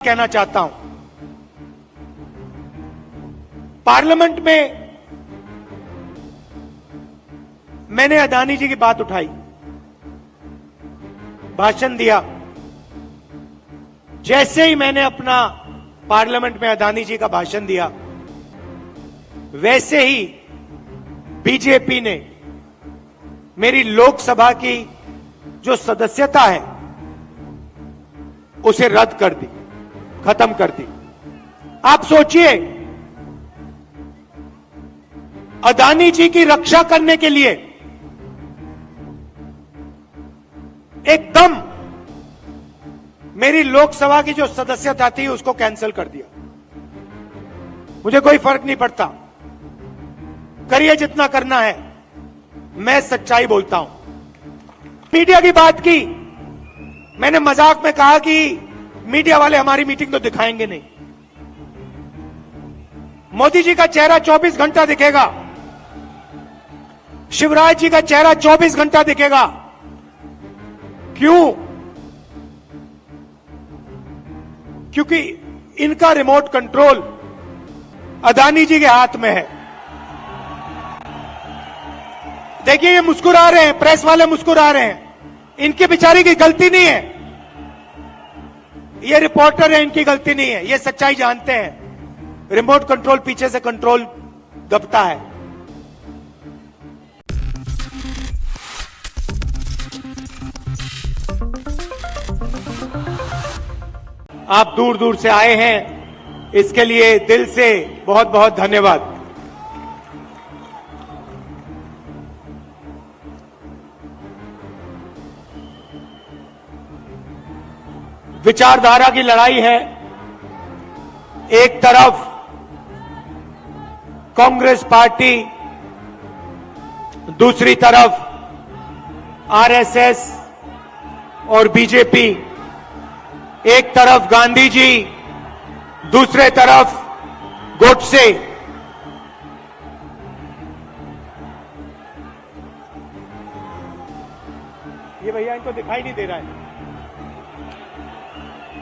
कहना चाहता हूं, पार्लियामेंट में मैंने अदानी जी की बात उठाई, भाषण दिया। जैसे ही मैंने अपना पार्लियामेंट में अदानी जी का भाषण दिया, वैसे ही बीजेपी ने मेरी लोकसभा की जो सदस्यता है उसे रद्द कर दी, खत्म कर दी। आप सोचिए, अदानी जी की रक्षा करने के लिए एकदम मेरी लोकसभा की जो सदस्यता थी उसको कैंसिल कर दिया। मुझे कोई फर्क नहीं पड़ता, करिए जितना करना है, मैं सच्चाई बोलता हूं। मीडिया की बात की, मैंने मजाक में कहा कि मीडिया वाले हमारी मीटिंग तो दिखाएंगे नहीं। मोदी जी का चेहरा 24 घंटा दिखेगा, शिवराज जी का चेहरा 24 घंटा दिखेगा। क्यों? क्योंकि इनका रिमोट कंट्रोल अदानी जी के हाथ में है। देखिए, ये मुस्कुरा रहे हैं, प्रेस वाले मुस्कुरा रहे हैं, इनकी बेचारी की गलती नहीं है, ये रिपोर्टर है, इनकी गलती नहीं है, ये सच्चाई जानते हैं। रिमोट कंट्रोल पीछे से कंट्रोल दबता है। आप दूर दूर से आए हैं, इसके लिए दिल से बहुत बहुत धन्यवाद। विचारधारा की लड़ाई है। एक तरफ कांग्रेस पार्टी, दूसरी तरफ आरएसएस और बीजेपी, एक तरफ गांधी जी, दूसरे तरफ गोडसे। ये भैया इनको दिखाई नहीं दे रहा है।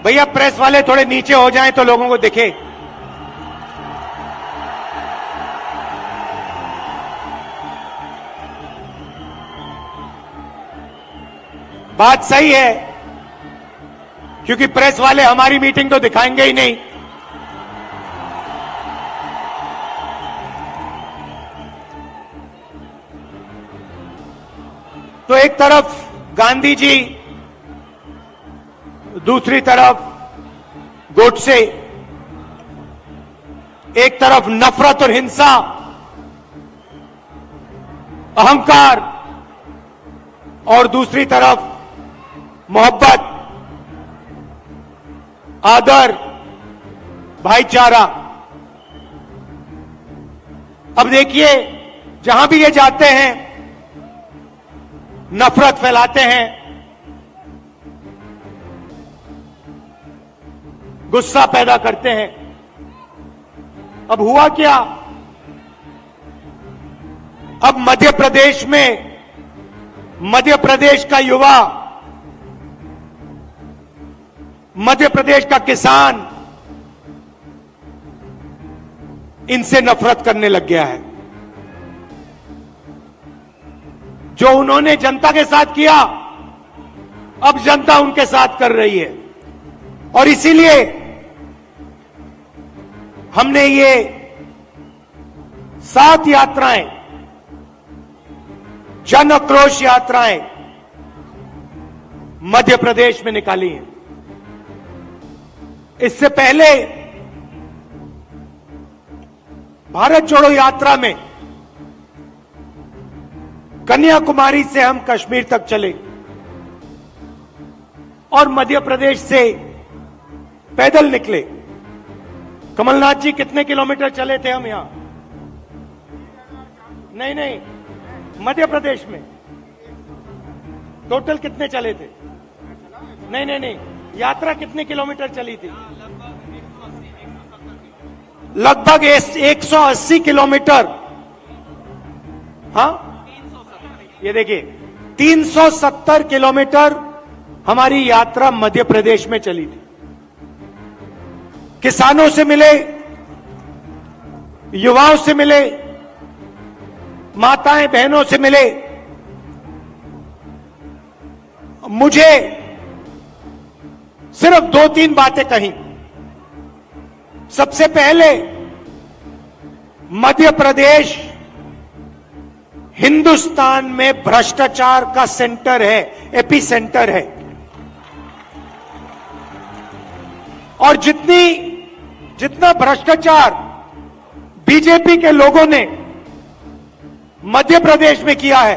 भैया प्रेस वाले थोड़े नीचे हो जाएं तो लोगों को दिखे। बात सही है, क्योंकि प्रेस वाले हमारी मीटिंग तो दिखाएंगे ही नहीं। तो एक तरफ गांधी जी, दूसरी तरफ गोडसे, एक तरफ नफरत और हिंसा, अहंकार, और दूसरी तरफ मोहब्बत, आदर, भाईचारा। अब देखिए, जहां भी ये जाते हैं नफरत फैलाते हैं, गुस्सा पैदा करते हैं। अब हुआ क्या? अब मध्य प्रदेश में, मध्य प्रदेश का युवा, मध्य प्रदेश का किसान इनसे नफरत करने लग गया है। जो उन्होंने जनता के साथ किया, अब जनता उनके साथ कर रही है। और इसीलिए हमने ये 7 यात्राएं, जन आक्रोश यात्राएं मध्य प्रदेश में निकाली हैं। इससे पहले भारत जोड़ो यात्रा में कन्याकुमारी से हम कश्मीर तक चले और मध्य प्रदेश से पैदल निकले। कमलनाथ जी, कितने किलोमीटर चले थे हम यहां? नहीं, मध्य प्रदेश में टोटल कितने चले थे? नहीं, यात्रा कितने किलोमीटर चली थी? लगभग 180 किलोमीटर। हाँ, ये देखिए, 370 किलोमीटर हमारी यात्रा मध्य प्रदेश में चली थी। किसानों से मिले, युवाओं से मिले, माताएं बहनों से मिले। मुझे सिर्फ 2-3 बातें कही। सबसे पहले, मध्य प्रदेश हिंदुस्तान में भ्रष्टाचार का सेंटर है, एपी सेंटर है। और जितना भ्रष्टाचार बीजेपी के लोगों ने मध्य प्रदेश में किया है,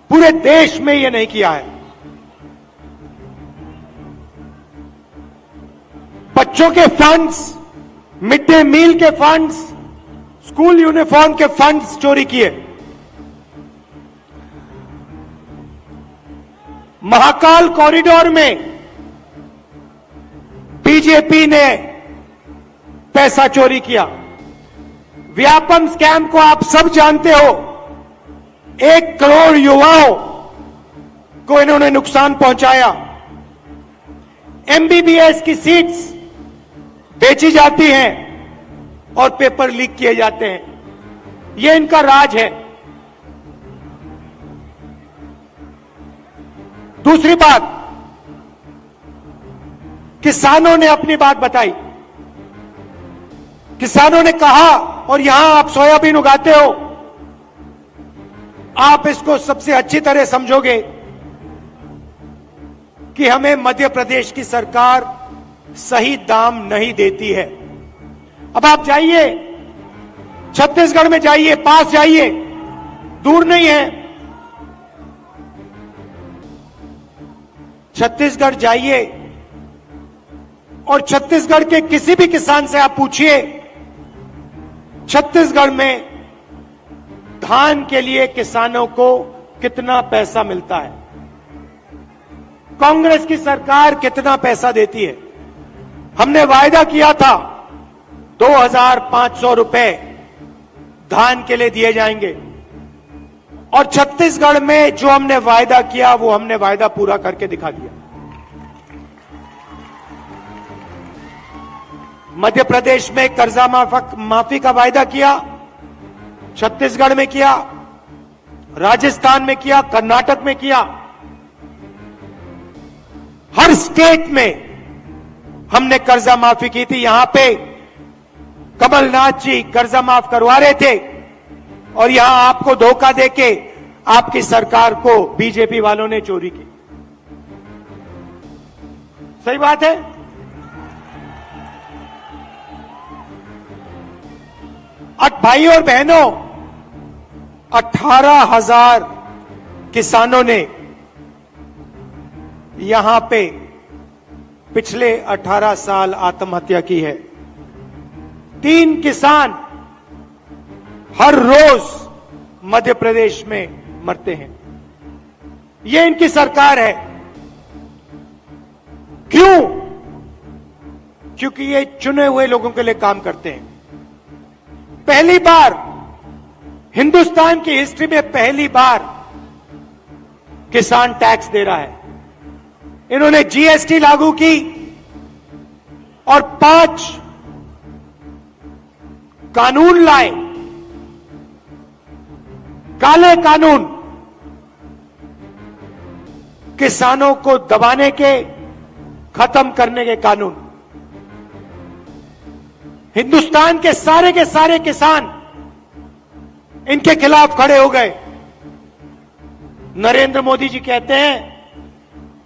पूरे देश में यह नहीं किया है। बच्चों के फंड्स, मिड डे मील के फंड्स, स्कूल यूनिफॉर्म के फंड्स चोरी किए। महाकाल कॉरिडोर में बीजेपी ने पैसा चोरी किया। व्यापम स्कैम को आप सब जानते हो। 1 करोड़ युवाओं को इन्होंने नुकसान पहुंचाया। एमबीबीएस की सीट्स बेची जाती हैं और पेपर लीक किए जाते हैं। यह इनका राज है। दूसरी बात, किसानों ने अपनी बात बताई। किसानों ने कहा, और यहां आप सोयाबीन उगाते हो, आप इसको सबसे अच्छी तरह समझोगे कि हमें मध्य प्रदेश की सरकार सही दाम नहीं देती है। अब आप जाइए, छत्तीसगढ़ में जाइए, पास जाइए, दूर नहीं है। छत्तीसगढ़ जाइए और छत्तीसगढ़ के किसी भी किसान से आप पूछिए, छत्तीसगढ़ में धान के लिए किसानों को कितना पैसा मिलता है, कांग्रेस की सरकार कितना पैसा देती है। हमने वायदा किया था 2,500 रुपए धान के लिए दिए जाएंगे, और छत्तीसगढ़ में जो हमने वायदा किया वो हमने वायदा पूरा करके दिखा दिया। मध्य प्रदेश में कर्जा माफी का वायदा किया, छत्तीसगढ़ में किया, राजस्थान में किया, कर्नाटक में किया। हर स्टेट में हमने कर्जा माफी की थी। यहां पे कमलनाथ जी कर्जा माफ करवा रहे थे, और यहां आपको धोखा देके आपकी सरकार को बीजेपी वालों ने चोरी की। सही बात है। भाई और बहनों, 18,000 किसानों ने यहां पे पिछले 18 साल आत्महत्या की है। 3 किसान हर रोज मध्य प्रदेश में मरते हैं। ये इनकी सरकार है। क्यों? क्योंकि ये चुने हुए लोगों के लिए काम करते हैं। पहली बार हिंदुस्तान की हिस्ट्री में पहली बार किसान टैक्स दे रहा है। इन्होंने जीएसटी लागू की और 5 कानून लाए, काले कानून, किसानों को दबाने के, खत्म करने के कानून। हिंदुस्तान के सारे किसान इनके खिलाफ खड़े हो गए। नरेंद्र मोदी जी कहते हैं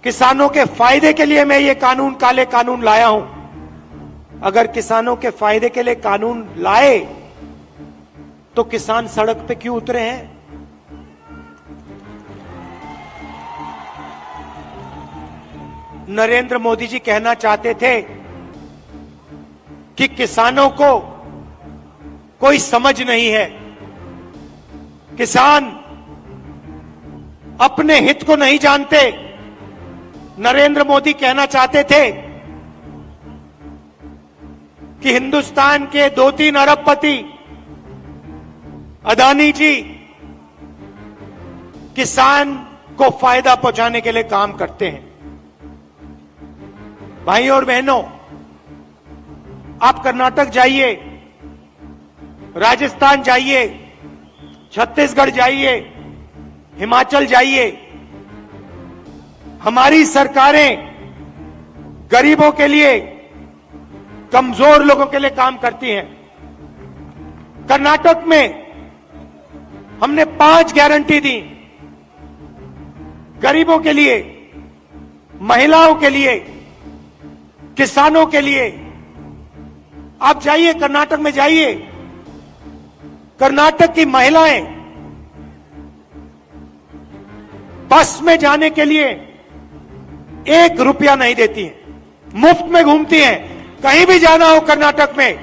किसानों के फायदे के लिए मैं ये कानून, काले कानून लाया हूं। अगर किसानों के फायदे के लिए कानून लाए तो किसान सड़क पे क्यों उतरे हैं? नरेंद्र मोदी जी कहना चाहते थे कि किसानों को कोई समझ नहीं है, किसान अपने हित को नहीं जानते। नरेंद्र मोदी कहना चाहते थे कि हिंदुस्तान के 2-3 अरबपति अदानी जी किसान को फायदा पहुंचाने के लिए काम करते हैं। भाइयों और बहनों, आप कर्नाटक जाइए, राजस्थान जाइए, छत्तीसगढ़ जाइए, हिमाचल जाइए, हमारी सरकारें गरीबों के लिए, कमजोर लोगों के लिए काम करती हैं। कर्नाटक में हमने 5 गारंटी दी, गरीबों के लिए, महिलाओं के लिए, किसानों के लिए। आप जाइए, कर्नाटक में जाइए, कर्नाटक की महिलाएं बस में जाने के लिए 1 रुपया नहीं देती हैं, मुफ्त में घूमती हैं। कहीं भी जाना हो कर्नाटक में,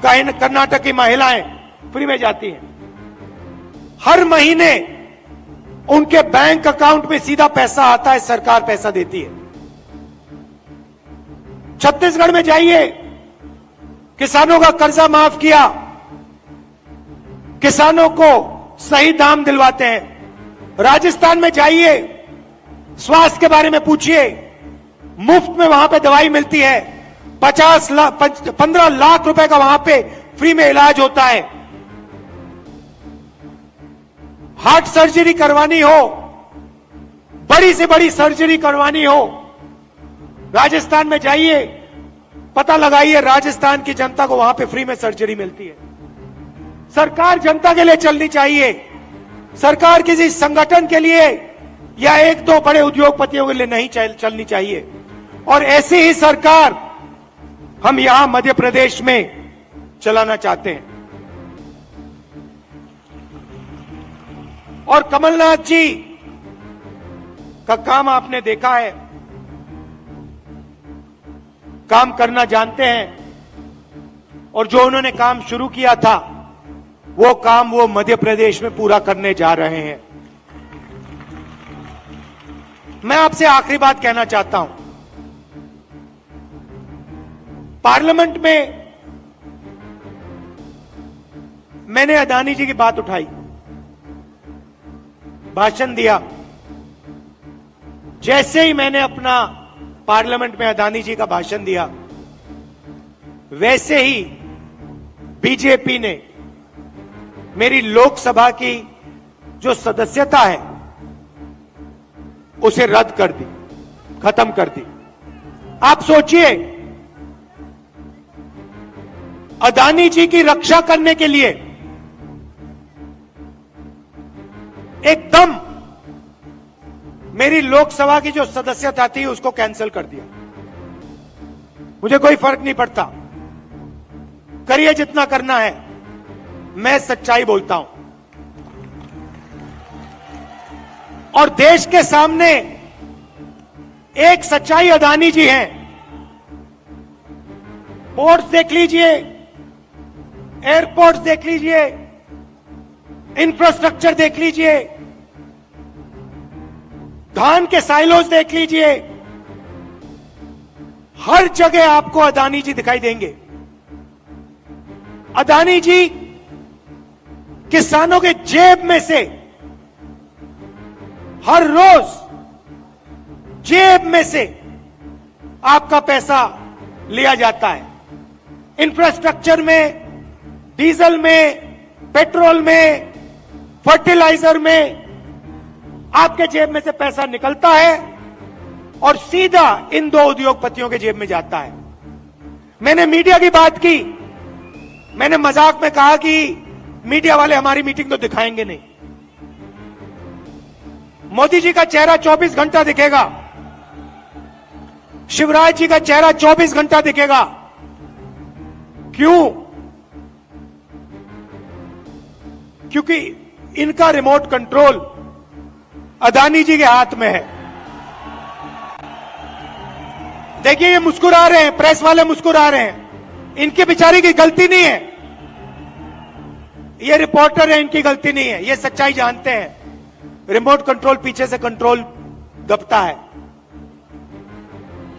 कहीं कर्नाटक की महिलाएं फ्री में जाती हैं। हर महीने उनके बैंक अकाउंट में सीधा पैसा आता है, सरकार पैसा देती है। छत्तीसगढ़ में जाइए, किसानों का कर्जा माफ किया, किसानों को सही दाम दिलवाते हैं। राजस्थान में जाइए, स्वास्थ्य के बारे में पूछिए, मुफ्त में वहां पे दवाई मिलती है। 15 लाख रुपए का वहां पे फ्री में इलाज होता है। हार्ट सर्जरी करवानी हो, बड़ी से बड़ी सर्जरी करवानी हो, राजस्थान में जाइए, पता लगाइए, राजस्थान की जनता को वहां पे फ्री में सर्जरी मिलती है। सरकार जनता के लिए चलनी चाहिए, सरकार किसी संगठन के लिए या 1-2 बड़े उद्योगपतियों के लिए नहीं चलनी चाहिए। और ऐसी ही सरकार हम यहां मध्य प्रदेश में चलाना चाहते हैं। और कमलनाथ जी का काम आपने देखा है, काम करना जानते हैं, और जो उन्होंने काम शुरू किया था वो काम वो मध्य प्रदेश में पूरा करने जा रहे हैं। मैं आपसे आखिरी बात कहना चाहता हूं, पार्लियामेंट में मैंने अदानी जी की बात उठाई, भाषण दिया। जैसे ही मैंने अपना पार्लियामेंट में अदानी जी का भाषण दिया, वैसे ही बीजेपी ने मेरी लोकसभा की जो सदस्यता है उसे रद्द कर दी, खत्म कर दी। आप सोचिए, अदानी जी की रक्षा करने के लिए एकदम मेरी लोकसभा की जो सदस्यता थी उसको कैंसिल कर दिया। मुझे कोई फर्क नहीं पड़ता, करिए जितना करना है, मैं सच्चाई बोलता हूं। और देश के सामने एक सच्चाई अदानी जी हैं। पोर्ट्स देख लीजिए, एयरपोर्ट्स देख लीजिए, इंफ्रास्ट्रक्चर देख लीजिए, धान के साइलोज देख लीजिए, हर जगह आपको अदानी जी दिखाई देंगे। अदानी जी किसानों के जेब में से हर रोज जेब में से आपका पैसा लिया जाता है। इंफ्रास्ट्रक्चर में, डीजल में, पेट्रोल में, फर्टिलाइजर में आपके जेब में से पैसा निकलता है और सीधा इन 2 उद्योगपतियों के जेब में जाता है। मैंने मीडिया की बात की, मैंने मजाक में कहा कि मीडिया वाले हमारी मीटिंग तो दिखाएंगे नहीं। मोदी जी का चेहरा 24 घंटा दिखेगा, शिवराज जी का चेहरा 24 घंटा दिखेगा। क्यों? क्योंकि इनका रिमोट कंट्रोल अदानी जी के हाथ में है। देखिए, ये मुस्कुरा रहे हैं, प्रेस वाले मुस्कुरा रहे हैं, इनकी बेचारी की गलती नहीं है, ये रिपोर्टर है, इनकी गलती नहीं है, ये सच्चाई जानते हैं। रिमोट कंट्रोल पीछे से कंट्रोल दबता है।